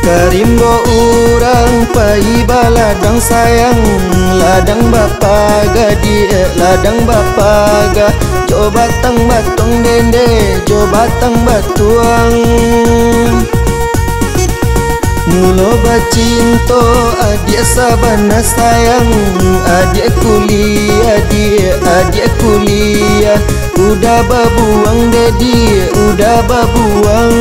Karimbo urang pai baladang sayang, ladang bapa gadi ladang bapa ga, jo batang batong dende, jo batang batuang. Mulo bacinto adik sabana sayang, adik kuliah adik kuliah, udah babuang dedi udah babuang.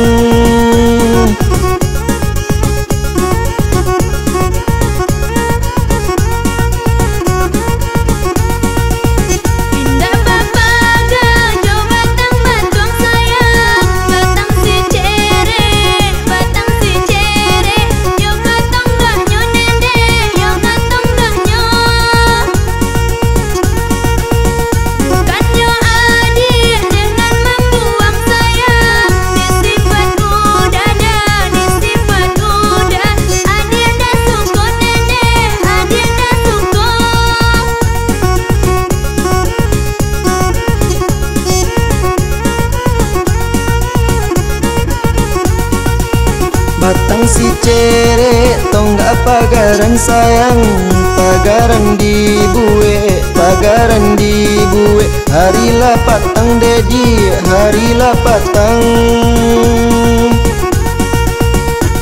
Batang si cere tonggak pagaran sayang, pagaran di bue, harilah patang dedi, harilah patang.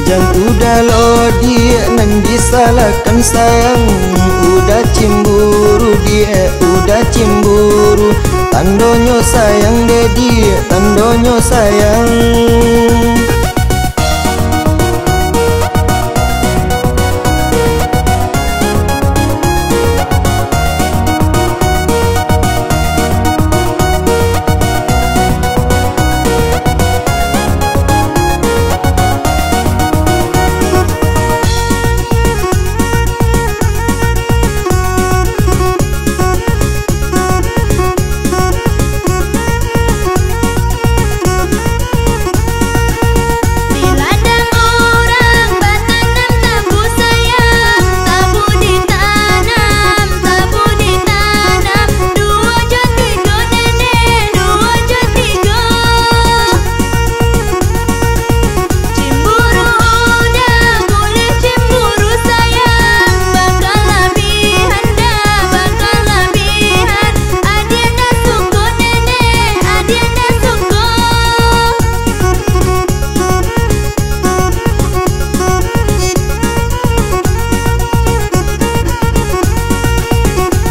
Jang udah lodi nan disalahkan sayang, udah cimburu dia, udah cimburu. Tandonyo sayang dedi, tandonyo sayang.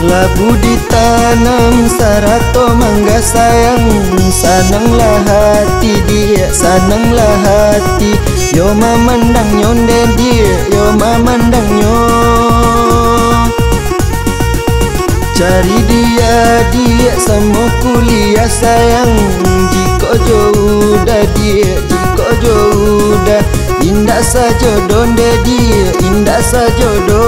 Labu ditanam sarato mangga sayang, sananglah hati dia, sananglah hati. Yo mamandang nyonde dia, yo mamandang nyo. Cari dia sama kuliah sayang, jika jauh dah dia, jika jauh dah. Indah sajodoh dia, indah sajodoh.